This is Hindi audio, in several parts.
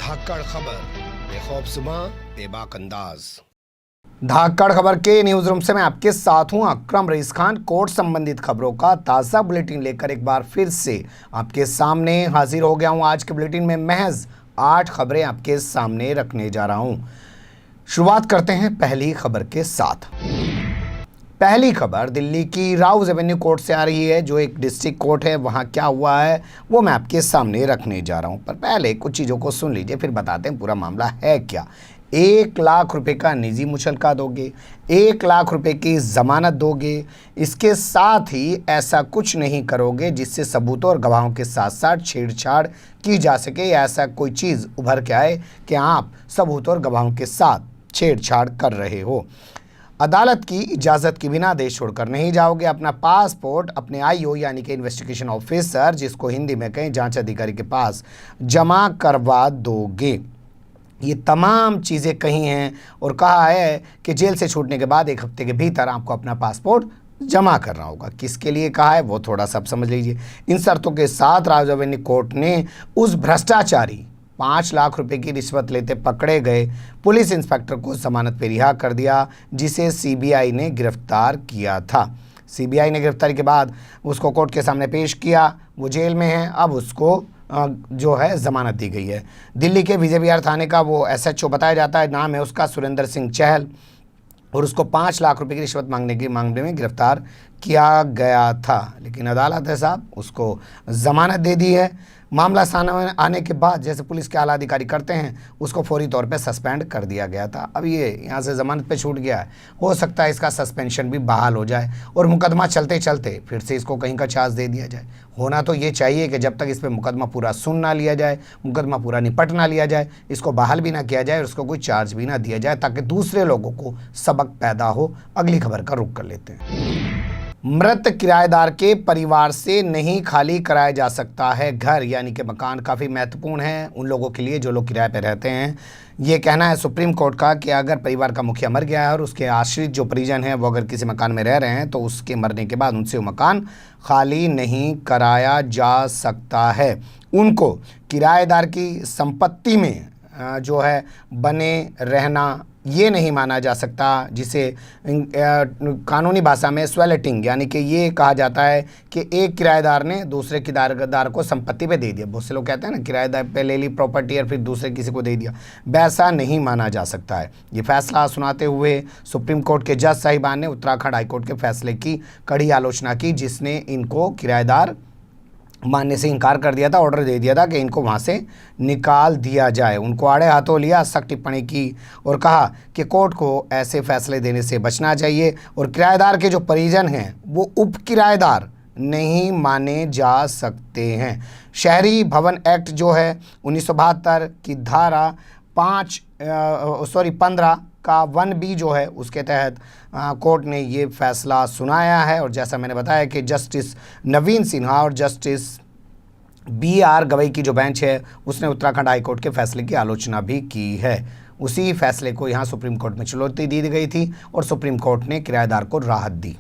धाकड़ खबर, बेखौफसमा बेबाक अंदाज। धाकड़ खबर के न्यूज रूम से मैं आपके साथ हूं अकरम रईस खान। कोर्ट संबंधित खबरों का ताज़ा बुलेटिन लेकर एक बार फिर से आपके सामने हाजिर हो गया हूं। आज के बुलेटिन में महज 8 खबरें आपके सामने रखने जा रहा हूं। शुरुआत करते हैं पहली खबर के साथ। पहली खबर दिल्ली की राउज एवेन्यू कोर्ट से आ रही है, जो एक डिस्ट्रिक्ट कोर्ट है। वहां क्या हुआ है वो मैं आपके सामने रखने जा रहा हूं, पर पहले कुछ चीज़ों को सुन लीजिए, फिर बताते हैं पूरा मामला है क्या। 1 लाख रुपए का निजी मुचलका दोगे, 1 लाख रुपए की जमानत दोगे, इसके साथ ही ऐसा कुछ नहीं करोगे जिससे सबूतों और गवाहों के साथ साथ छेड़छाड़ की जा सके, या ऐसा कोई चीज़ उभर के आए कि आप सबूतों और गवाहों के साथ छेड़छाड़ कर रहे हो। अदालत की इजाज़त के बिना देश छोड़कर नहीं जाओगे। अपना पासपोर्ट अपने आईओ यानी कि इन्वेस्टिगेशन ऑफिसर, जिसको हिंदी में कहें जांच अधिकारी, के पास जमा करवा दोगे। ये तमाम चीज़ें कही हैं और कहा है कि जेल से छूटने के बाद 1 हफ्ते के भीतर आपको अपना पासपोर्ट जमा करना होगा। किसके लिए कहा है वो थोड़ा सा समझ लीजिए। इन शर्तों के साथ राउज एवेन्यू कोर्ट ने उस भ्रष्टाचारी 5 लाख रुपए की रिश्वत लेते पकड़े गए पुलिस इंस्पेक्टर को जमानत पर रिहा कर दिया, जिसे सीबीआई ने गिरफ्तार किया था। सीबीआई ने गिरफ्तारी के बाद उसको कोर्ट के सामने पेश किया। वो जेल में है, अब उसको जो है ज़मानत दी गई है। दिल्ली के विजय विहार थाने का वो एसएचओ बताया जाता है, नाम है उसका सुरेंद्र सिंह चहल, और उसको 5 लाख रुपए की रिश्वत मांगने के मामले में गिरफ्तार किया गया था। लेकिन अदालत है साहब उसको ज़मानत दे दी है। मामला सामने आने के बाद जैसे पुलिस के आला अधिकारी करते हैं, उसको फौरी तौर पे सस्पेंड कर दिया गया था। अब ये यहाँ से ज़मानत पे छूट गया है, हो सकता है इसका सस्पेंशन भी बहाल हो जाए और मुकदमा चलते चलते फिर से इसको कहीं का चार्ज दे दिया जाए। होना तो ये चाहिए कि जब तक इस पर मुकदमा पूरा सुन ना लिया जाए, मुकदमा पूरा निपट ना लिया जाए, इसको बहाल भी ना किया जाए और उसको कोई चार्ज भी ना दिया जाए, ताकि दूसरे लोगों को सबक पैदा हो। अगली खबर का रुख कर लेते हैं। मृत किराएदार के परिवार से नहीं खाली कराया जा सकता है घर, यानी कि मकान काफ़ी महत्वपूर्ण है उन लोगों के लिए जो लोग किराए पर रहते हैं। ये कहना है सुप्रीम कोर्ट का कि अगर परिवार का मुखिया मर गया है और उसके आश्रित जो परिजन हैं वो अगर किसी मकान में रह रहे हैं, तो उसके मरने के बाद उनसे वो मकान खाली नहीं कराया जा सकता है। उनको किराएदार की संपत्ति में जो है बने रहना ये नहीं माना जा सकता, जिसे कानूनी भाषा में स्वेलेटिंग, यानी कि ये कहा जाता है कि एक किराएदार ने दूसरे किराएदार को संपत्ति पे दे दिया। बहुत से लोग कहते हैं ना किराएदार पे ले ली प्रॉपर्टी और फिर दूसरे किसी को दे दिया, वैसा नहीं माना जा सकता है। ये फैसला सुनाते हुए सुप्रीम कोर्ट के जज साहिबान ने उत्तराखंड हाईकोर्ट के फैसले की कड़ी आलोचना की, जिसने इनको किराएदार मानने से इनकार कर दिया था, ऑर्डर दे दिया था कि इनको वहाँ से निकाल दिया जाए। उनको आड़े हाथों लिया, सख्त टिप्पणी की और कहा कि कोर्ट को ऐसे फैसले देने से बचना चाहिए और किराएदार के जो परिजन हैं वो उप किराएदार नहीं माने जा सकते हैं। शहरी भवन एक्ट जो है 1972 की धारा 15 का 1B जो है उसके तहत कोर्ट ने ये फैसला सुनाया है। और जैसा मैंने बताया कि जस्टिस नवीन सिन्हा और जस्टिस BR गवई की जो बेंच है उसने उत्तराखंड हाईकोर्ट के फैसले की आलोचना भी की है। उसी फैसले को यहाँ सुप्रीम कोर्ट में चुनौती दी गई थी और सुप्रीम कोर्ट ने किराएदार को राहत दी।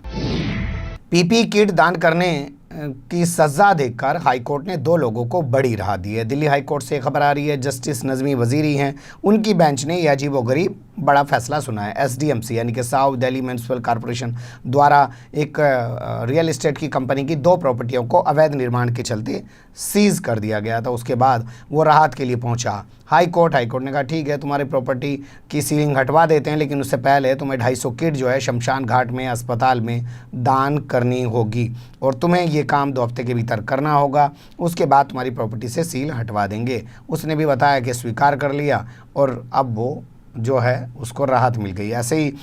PPE किट दान करने की सज़ा देकर हाईकोर्ट ने 2 लोगों को बड़ी राहत दी है। दिल्ली हाईकोर्ट से खबर आ रही है, जस्टिस नज़मी वजीरी हैं, उनकी बेंच ने यह अजीबोगरीब बड़ा फैसला सुना है। SDMC यानी कि साउथ दिल्ली म्यूनिसिपल कॉरपोरेशन द्वारा एक रियल एस्टेट की कंपनी की 2 प्रॉपर्टियों को अवैध निर्माण के चलते सीज कर दिया गया था। उसके बाद वो राहत के लिए पहुंचा हाईकोर्ट ने कहा ठीक है तुम्हारी प्रॉपर्टी की सीलिंग हटवा देते हैं, लेकिन उससे पहले तुम्हें 250 किट जो है शमशान घाट में अस्पताल में दान करनी होगी और तुम्हें ये काम 2 हफ्ते के भीतर करना होगा। उसके बाद तुम्हारी प्रॉपर्टी से सील हटवा देंगे। उसने भी बताया कि स्वीकार कर लिया और अब वो जो है उसको राहत मिल गई। ऐसे ही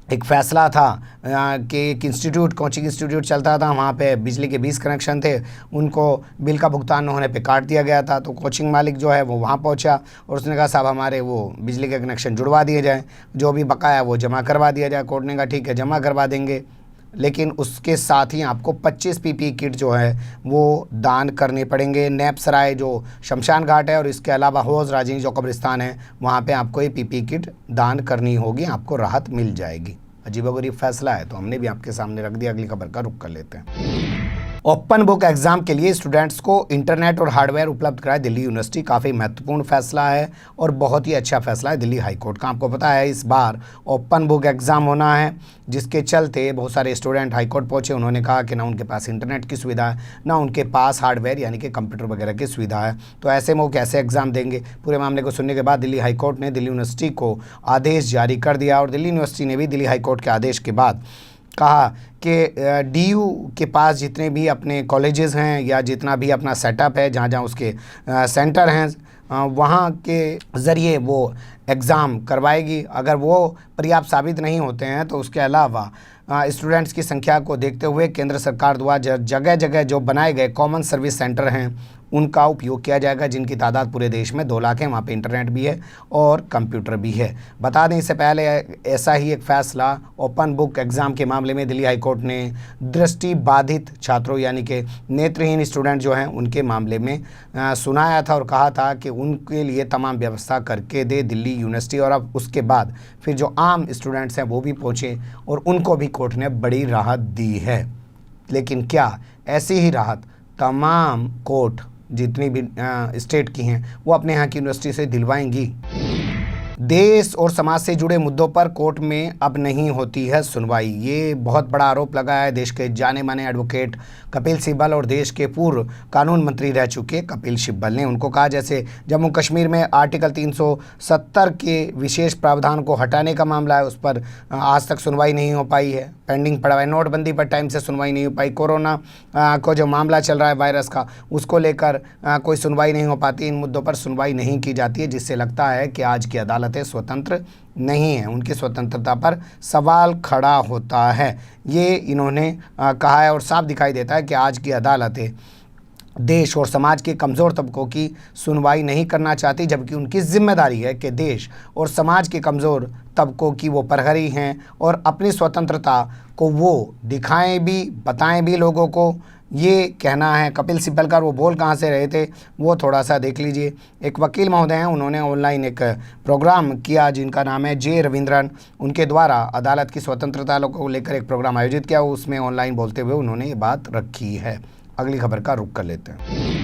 एक फ़ैसला था कि एक इंस्टीट्यूट, कोचिंग इंस्टीट्यूट चलता था, वहाँ पे बिजली के 20 कनेक्शन थे, उनको बिल का भुगतान न होने पे काट दिया गया था। तो कोचिंग मालिक जो है वो वहाँ पहुँचा और उसने कहा साहब हमारे वो बिजली के कनेक्शन जुड़वा दिए जाएँ, जो भी बकाया वो जमा करवा दिया जाए। कोर्ट ने कहा ठीक है जमा करवा देंगे, लेकिन उसके साथ ही आपको 25 PPE किट जो है वो दान करने पड़ेंगे। नैपसराय जो शमशान घाट है और इसके अलावा हौज राजिनी जो कब्रिस्तान है वहाँ पे आपको ये PPE किट दान करनी होगी, आपको राहत मिल जाएगी। अजीबोगरीब फैसला है तो हमने भी आपके सामने रख दिया। अगली खबर का रुख कर लेते हैं। ओपन बुक एग्जाम के लिए स्टूडेंट्स को इंटरनेट और हार्डवेयर उपलब्ध कराए दिल्ली यूनिवर्सिटी। काफ़ी महत्वपूर्ण फैसला है और बहुत ही अच्छा फैसला है दिल्ली हाई कोर्ट का। आपको पता है इस बार ओपन बुक एग्ज़ाम होना है, जिसके चलते बहुत सारे स्टूडेंट हाई कोर्ट पहुँचे। उन्होंने कहा कि ना उनके पास इंटरनेट की सुविधा है, ना उनके पास हार्डवेयर यानी कि कंप्यूटर वगैरह की सुविधा है, तो ऐसे में वो कैसे एग्ज़ाम देंगे। पूरे मामले को सुनने के बाद दिल्ली हाई कोर्ट ने दिल्ली यूनिवर्सिटी को आदेश जारी कर दिया और दिल्ली यूनिवर्सिटी ने भी दिल्ली हाई कोर्ट के आदेश के बाद कहा कि डीयू के पास जितने भी अपने कॉलेजेस हैं या जितना भी अपना सेटअप है, जहाँ जहाँ उसके सेंटर हैं, वहाँ के ज़रिए वो एग्ज़ाम करवाएगी। अगर वो पर्याप्त साबित नहीं होते हैं तो उसके अलावा स्टूडेंट्स की संख्या को देखते हुए केंद्र सरकार द्वारा जगह जगह जो बनाए गए कॉमन सर्विस सेंटर हैं उनका उपयोग किया जाएगा, जिनकी तादाद पूरे देश में 2 लाख है। वहाँ पे इंटरनेट भी है और कंप्यूटर भी है। बता दें इससे पहले ऐसा ही एक फ़ैसला ओपन बुक एग्ज़ाम के मामले में दिल्ली हाई कोर्ट ने दृष्टि बाधित छात्रों यानी कि नेत्रहीन स्टूडेंट जो हैं उनके मामले में सुनाया था और कहा था कि उनके लिए तमाम व्यवस्था करके दे दिल्ली यूनिवर्सिटी। और अब उसके बाद फिर जो आम स्टूडेंट्स हैं वो भी पहुँचे और उनको भी कोर्ट ने बड़ी राहत दी है। लेकिन क्या ऐसी ही राहत तमाम कोर्ट जितनी भी स्टेट की हैं वो अपने यहाँ की यूनिवर्सिटी से दिलवाएंगी? देश और समाज से जुड़े मुद्दों पर कोर्ट में अब नहीं होती है सुनवाई। ये बहुत बड़ा आरोप लगा है देश के जाने माने एडवोकेट कपिल सिब्बल और देश के पूर्व कानून मंत्री रह चुके कपिल सिब्बल ने। उनको कहा जैसे जम्मू कश्मीर में आर्टिकल 370 के विशेष प्रावधान को हटाने का मामला है, उस पर आज तक सुनवाई नहीं हो पाई है, पेंडिंग पड़ा है। नोटबंदी पर टाइम से सुनवाई नहीं हो पाई। कोरोना को जो मामला चल रहा है वायरस का, उसको लेकर कोई सुनवाई नहीं हो पाती। इन मुद्दों पर सुनवाई नहीं की जाती है, जिससे लगता है कि आज की अदालतें स्वतंत्र नहीं है, उनकी स्वतंत्रता पर सवाल खड़ा होता है। ये इन्होंने कहा है और साफ दिखाई देता है कि आज की अदालतें देश और समाज के कमज़ोर तबकों की सुनवाई नहीं करना चाहती, जबकि उनकी जिम्मेदारी है कि देश और समाज के कमज़ोर तबकों की वो प्रहरी हैं और अपनी स्वतंत्रता को वो दिखाएं भी, बताएं भी लोगों को। ये कहना है कपिल सिब्बल का। वो बोल कहाँ से रहे थे वो थोड़ा सा देख लीजिए। एक वकील महोदय हैं, उन्होंने ऑनलाइन एक प्रोग्राम किया जिनका नाम है जे रविंद्रन। उनके द्वारा अदालत की स्वतंत्रता को लेकर एक प्रोग्राम आयोजित किया, उसमें ऑनलाइन बोलते हुए उन्होंने ये बात रखी है। अगली खबर का रुख कर लेते हैं।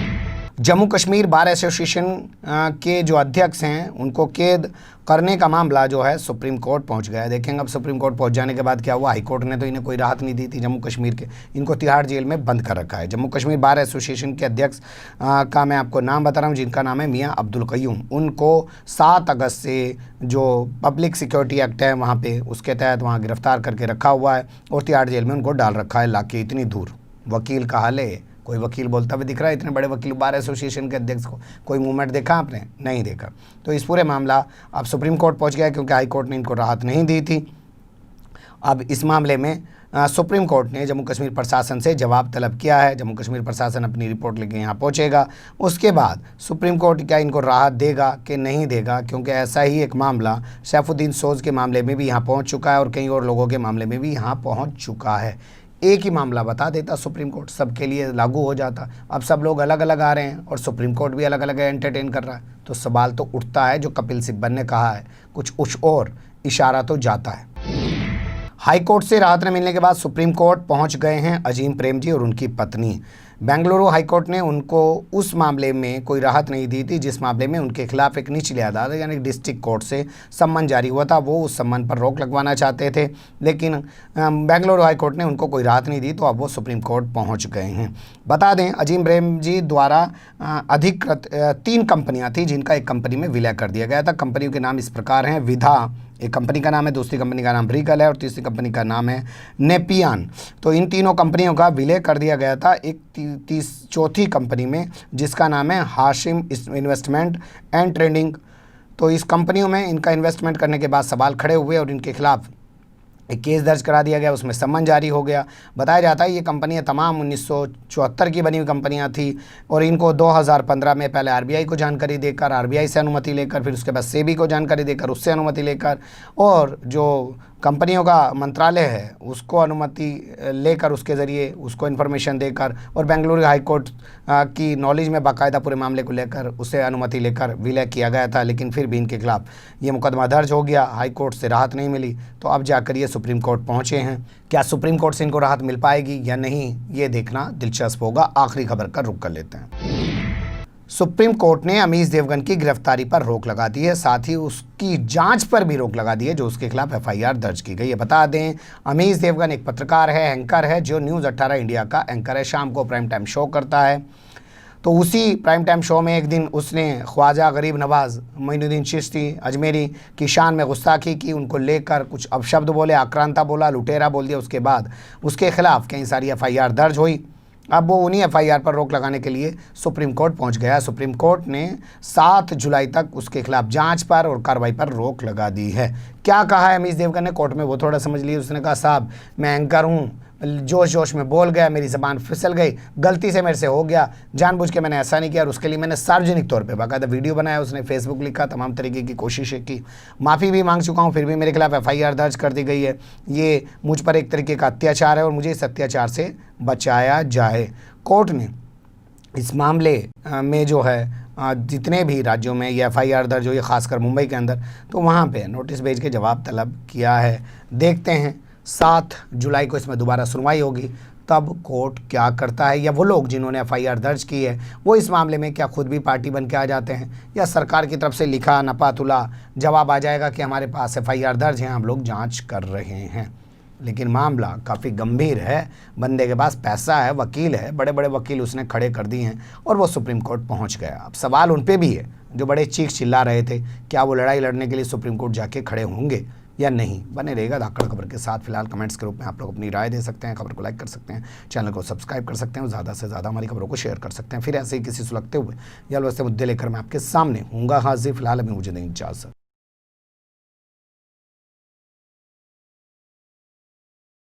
जम्मू कश्मीर बार एसोसिएशन के जो अध्यक्ष हैं उनको कैद करने का मामला जो है सुप्रीम कोर्ट पहुंच गया है। देखेंगे अब सुप्रीम कोर्ट पहुंच जाने के बाद क्या हुआ। हाई कोर्ट ने तो इन्हें कोई राहत नहीं दी थी जम्मू कश्मीर के, इनको तिहाड़ जेल में बंद कर रखा है। जम्मू कश्मीर बार एसोसिएशन के अध्यक्ष का मैं आपको नाम बता रहा हूँ, जिनका नाम है मियाँ अब्दुल कयूम। उनको 7 अगस्त से जो पब्लिक सिक्योरिटी एक्ट है वहाँ पे, उसके तहत वहाँ गिरफ्तार करके रखा हुआ है और तिहाड़ जेल में उनको डाल रखा है लाके इतनी दूर। वकील का हाल है, कोई वकील बोलता हुआ दिख रहा है? इतने बड़े वकील बार एसोसिएशन के अध्यक्ष को कोई मूवमेंट देखा आपने? नहीं देखा। तो इस पूरे मामला अब सुप्रीम कोर्ट पहुंच गया क्योंकि हाई कोर्ट ने इनको राहत नहीं दी थी। अब इस मामले में सुप्रीम कोर्ट ने जम्मू कश्मीर प्रशासन से जवाब तलब किया है। जम्मू कश्मीर प्रशासन अपनी रिपोर्ट लेके यहाँ पहुँचेगा, उसके बाद सुप्रीम कोर्ट क्या इनको राहत देगा कि नहीं देगा, क्योंकि ऐसा ही एक मामला सैफुद्दीन सोज के मामले में भी यहाँ पहुँच चुका है और कई और लोगों के मामले में भी यहाँ पहुँच चुका है। एक ही मामला बता देता सुप्रीम कोर्ट, सबके लिए लागू हो जाता। अब सब लोग अलग अलग आ रहे हैं और सुप्रीम कोर्ट भी अलग अलग एंटरटेन कर रहा है, तो सवाल तो उठता है जो कपिल सिब्बल ने कहा है, कुछ और इशारा तो जाता है। हाई कोर्ट से राहत न मिलने के बाद सुप्रीम कोर्ट पहुंच गए हैं अजीम प्रेमजी और उनकी पत्नी। बेंगलुरु हाई कोर्ट ने उनको उस मामले में कोई राहत नहीं दी थी जिस मामले में उनके खिलाफ एक निचली अदालत यानी डिस्ट्रिक्ट कोर्ट से सम्मन जारी हुआ था। वो उस सम्मन पर रोक लगवाना चाहते थे, लेकिन बेंगलुरु हाई कोर्ट ने उनको कोई राहत नहीं दी, तो अब वो सुप्रीम कोर्ट पहुंच गए हैं। बता दें अजीम प्रेमजी द्वारा अधिकृत 3 कंपनियां थी जिनका एक कंपनी में विलय कर दिया गया था। कंपनियों के नाम इस प्रकार हैं। विधा एक कंपनी का नाम है, दूसरी कंपनी का नाम ब्रिकल है और तीसरी कंपनी का नाम है नेपियान। तो इन तीनों कंपनियों का विलय कर दिया गया था एक चौथी कंपनी में जिसका नाम है हाशिम इन्वेस्टमेंट एंड ट्रेडिंग। तो इस कंपनियों में इनका इन्वेस्टमेंट करने के बाद सवाल खड़े हुए और इनके खिलाफ एक केस दर्ज करा दिया गया, उसमें सम्मन जारी हो गया। बताया जाता है ये कंपनियां तमाम 1974 की बनी हुई कंपनियां थी और इनको 2015 में पहले आरबीआई को जानकारी देकर, आरबीआई से अनुमति लेकर, फिर उसके बाद सेबी को जानकारी देकर, उससे अनुमति लेकर और जो कंपनियों का मंत्रालय है उसको अनुमति लेकर, उसके ज़रिए उसको इन्फॉर्मेशन देकर, और बेंगलुरु हाई कोर्ट की नॉलेज में बाकायदा पूरे मामले को लेकर उसे अनुमति लेकर विलय किया गया था, लेकिन फिर भी इनके खिलाफ ये मुकदमा दर्ज हो गया। हाई कोर्ट से राहत नहीं मिली तो अब जाकर ये सुप्रीम कोर्ट पहुँचे हैं। क्या सुप्रीम कोर्ट से इनको राहत मिल पाएगी या नहीं, ये देखना दिलचस्प होगा। आखिरी खबर का रुख कर लेते हैं। सुप्रीम कोर्ट ने अमीश देवगन की गिरफ्तारी पर रोक लगा दी है, साथ ही उसकी जांच पर भी रोक लगा दी है जो उसके खिलाफ एफआईआर दर्ज की गई है। बता दें, अमीश देवगन एक पत्रकार है, एंकर है, जो न्यूज़ 18 इंडिया का एंकर है। शाम को प्राइम टाइम शो करता है। तो उसी प्राइम टाइम शो में एक दिन उसने ख्वाजा गरीब नवाज मोइनुद्दीन चिश्ती अजमेरी की शान में गुस्ताखी की, उनको लेकर कुछ अपशब्द बोले, आक्रांता बोला, लुटेरा बोल दिया। उसके बाद उसके खिलाफ कई सारी एफआईआर दर्ज हुई। अब वो उन्हीं एफआईआर पर रोक लगाने के लिए सुप्रीम कोर्ट पहुंच गया। सुप्रीम कोर्ट ने 7 जुलाई तक उसके खिलाफ जांच पर और कार्रवाई पर रोक लगा दी है। क्या कहा है अमीश देवगन ने कोर्ट में, वो थोड़ा समझ लीजिए। उसने कहा, साहब मैं एंकर हूँ, जोश जोश में बोल गया, मेरी ज़बान फिसल गई, गलती से मेरे से हो गया, जानबूझ के मैंने ऐसा नहीं किया, और उसके लिए मैंने सार्वजनिक तौर पे बाकायदा वीडियो बनाया, उसने फेसबुक लिखा, तमाम तरीके की कोशिशें की, माफ़ी भी मांग चुका हूँ, फिर भी मेरे खिलाफ एफआईआर दर्ज कर दी गई है। ये मुझ पर एक तरीके का अत्याचार है और मुझे इस अत्याचार से बचाया जाए। कोर्ट ने इस मामले में जो है जितने भी राज्यों में ये एफआईआर दर्ज हुई है, खासकर मुंबई के अंदर, तो वहाँ पे नोटिस भेज के जवाब तलब किया है। देखते हैं 7 जुलाई को इसमें दोबारा सुनवाई होगी, तब कोर्ट क्या करता है, या वो लोग जिन्होंने एफआईआर दर्ज की है वो इस मामले में क्या खुद भी पार्टी बन के आ जाते हैं, या सरकार की तरफ से लिखा नपातुला जवाब आ जाएगा कि हमारे पास एफआईआर दर्ज है, हम लोग जाँच कर रहे हैं। लेकिन मामला काफ़ी गंभीर है। बंदे के पास पैसा है, वकील है, बड़े बड़े वकील उसने खड़े कर दिए हैं और वो सुप्रीम कोर्ट पहुंच गया। अब सवाल उन पे भी है जो बड़े चीख चिल्ला रहे थे, क्या वो लड़ाई लड़ने के लिए सुप्रीम कोर्ट जाके खड़े होंगे या नहीं। बने रहेगा धाकड़ खबर के साथ। फिलहाल कमेंट्स के रूप में आप लोग अपनी राय दे सकते हैं, खबर को लाइक कर सकते हैं, चैनल को सब्सक्राइब कर सकते हैं और ज़्यादा से ज़्यादा हमारी खबरों को शेयर कर सकते हैं। फिर ऐसे ही किसी सुलगते हुए या वैसे मुद्दे लेकर मैं आपके सामने हूँगा हाजिर। फिलहाल अभी मुझे नहीं इजाज़त।